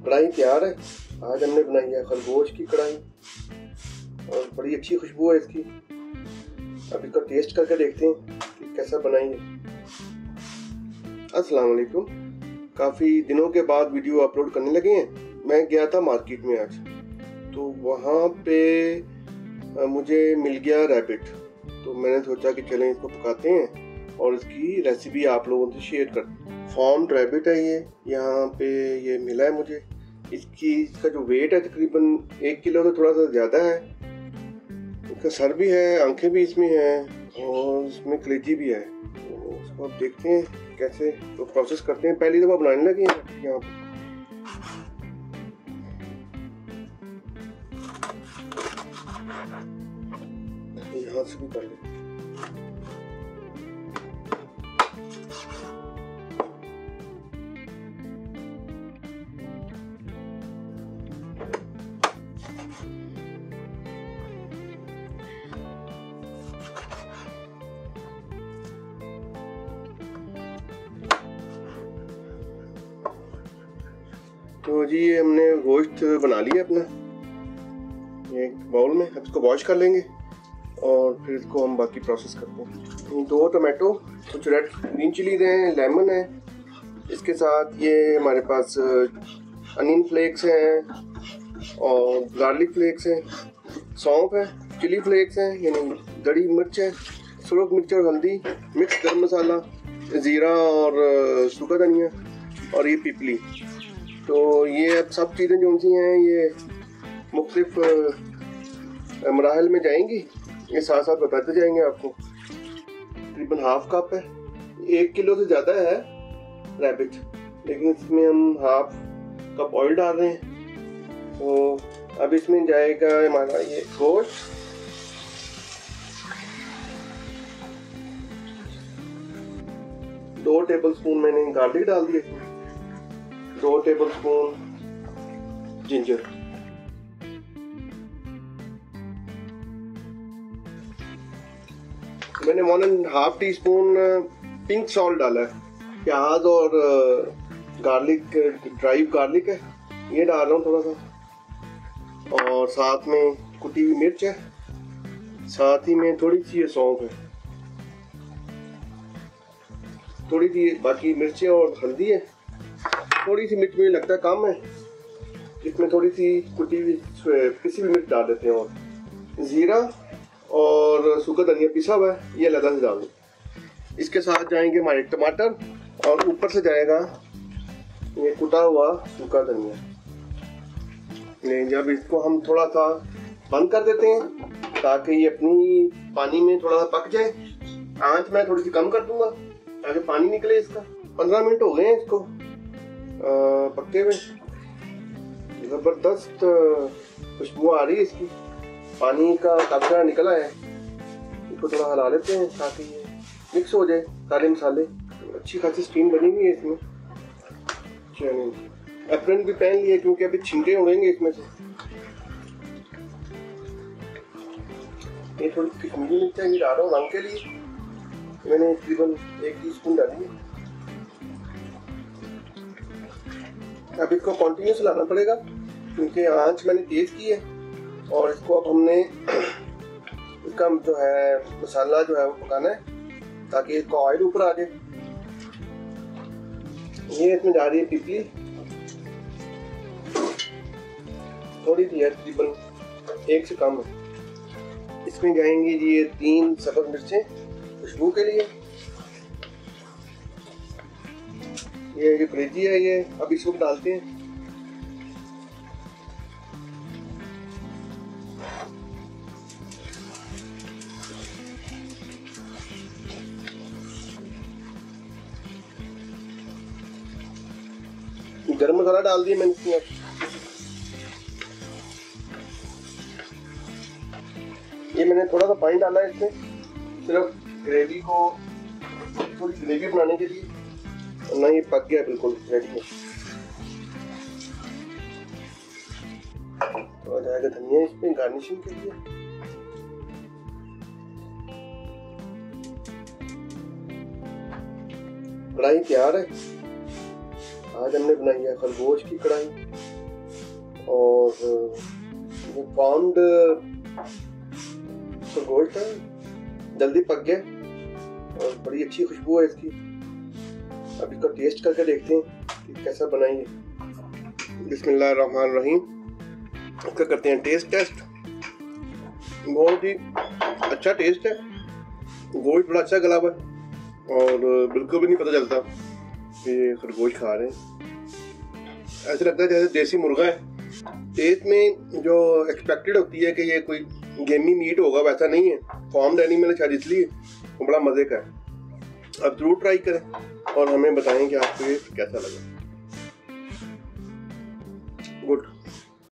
कढ़ाई तैयार है। आज हमने बनाई है खरगोश की कढ़ाई और बड़ी अच्छी खुशबू है इसकी। अब इसका टेस्ट करके देखते हैं कि कैसा बनाई है। अस्सलाम वालेकुम। काफ़ी दिनों के बाद वीडियो अपलोड करने लगे हैं। मैं गया था मार्केट में आज, तो वहाँ पे मुझे मिल गया रैबिट। तो मैंने सोचा कि चलें इसको पकाते हैं और इसकी रेसिपी आप लोगों से शेयर करते हैं। फार्म्ड रैबिट है ये, यहाँ पे ये मिला है मुझे। इसका जो वेट है तकरीबन 1 किलो तो थोड़ा सा ज़्यादा है। इसका सर भी है, आंखें भी इसमें हैं और इसमें कलेजी भी है। तो इसको अब देखते हैं कैसे तो प्रोसेस करते हैं। पहली दफ़ा बनाने लगे हैं यहाँ पे। यहाँ से भी कर लेते हैं। तो जी ये हमने गोश्त बना लिया अपना एक बाउल में। अब इसको वॉश कर लेंगे और फिर इसको हम बाकी प्रोसेस करते हैं। 2 टमाटो, कुछ रेड ग्रीन चिलीज हैं, लेमन है, इसके साथ ये हमारे पास अनियन फ्लेक्स हैं और गार्लिक फ्लेक्स हैं, सौंफ है, चिली फ्लेक्स हैं यानी दड़ी मिर्च है, सुरख मिर्च और हल्दी, मिक्स गरम मसाला, ज़ीरा और सूखा धनिया और ये पिपली। तो ये अब सब चीज़ें जो सी हैं ये मुख्तलिफ मराहल में जाएंगी, ये साथ साथ बताते जाएंगे आपको। तकरीबन हाफ कप है, 1 किलो से ज़्यादा है रैबिट, लेकिन इसमें हम हाफ कप ऑयल डाल रहे हैं। तो अब इसमें जाएगा हमारा ये गोश्त, दो टेबलस्पून मैंने गार्लिक डाल दिया इसमें, 2 टेबलस्पून जिंजर, मैंने 1.5 टीस्पून पिंक सॉल्ट डाला है। प्याज और गार्लिक, ड्राई गार्लिक है ये डाल रहा हूँ थोड़ा सा, और साथ में कुटी हुई मिर्च है, साथ ही में थोड़ी सी सौंफ है, थोड़ी सी बाकी मिर्चें और हल्दी है। थोड़ी सी मिर्च मुझे लगता है कम है, इसमें थोड़ी सी कुटी हुई पिसी हुई मिर्च डाल देते हैं, और ज़ीरा और सूखा धनिया पिसा हुआ है ये अलग से डाल दो। इसके साथ जाएंगे हमारे टमाटर और ऊपर से जाएगा ये कुटा हुआ सूखा धनिया। जब इसको हम थोड़ा सा बंद कर देते हैं ताकि ये अपनी पानी में थोड़ा सा पक जाए। आंच मैं थोड़ी सी कम कर दूंगा ताकि पानी निकले इसका। 15 मिनट हो गए हैं इसको पकते हुए। जबरदस्त खुशबू आ रही है इसकी, पानी का काफी निकला है। इसको थोड़ा हिला लेते हैं ताकि ये मिक्स हो जाए सारे मसाले। तो अच्छी खासी स्टीम बनी हुई है इसमें। चलिए एप्रन भी पहन लिए क्योंकि अभी छिंटे उड़ेंगे इसमें से। ये थोड़ी कश्मीरी मिर्च भी डाल रहा हूँ रंग के लिए, मैंने तकरीबन 1 टीस्पून डाली है। अब इसको कंटिन्यूस लाना पड़ेगा क्योंकि आंच मैंने तेज की है, और इसको अब हमने इसका जो है मसाला जो है वो पकाना है ताकि इसका ऑयल ऊपर आ जाए। ये इसमें जा रही है पिपली, थोड़ी सी है, तकरीबन 1 से कम है। इसमें जाएंगी जी ये 3 सब्ज़ मिर्चें खुशबू के लिए। ये जो कलेजी है ये अब इसको डालते हैं। गरम मसाला डाल दिया मैंने इसमें। ये मैंने थोड़ा सा पानी डाला है इसमें, सिर्फ ग्रेवी को, थोड़ी ग्रेवी बनाने के लिए, ना ये पक गया बिल्कुल रेडी है। तो आ जाएगा धनिया इसमें गार्निशिंग के लिए। कढ़ाई तैयार है। आज हमने बनाई है खरगोश की कढ़ाई और ये पॉन्ड खरगोश था, जल्दी पक गया और बड़ी अच्छी खुशबू है इसकी। अब इसको टेस्ट करके देखते हैं कि कैसा बनाई है। बिस्मिल्लाहिर्रहमानिर्रहीम। इसका करते हैं टेस्ट। बहुत ही अच्छा टेस्ट है, गोश्त बड़ा अच्छा गला हुआ है और बिल्कुल भी नहीं पता चलता कि खरगोश खा रहे हैं। ऐसा लगता है जैसे देसी मुर्गा है। टेस्ट में जो एक्सपेक्टेड होती है कि ये कोई गेमी मीट होगा, वैसा नहीं है। फार्म्ड एनिमल है शायद, इसलिए वो बड़ा मज़े का है। अब जरूर ट्राई करें और हमें बताएं कि आपको ये कैसा लगा।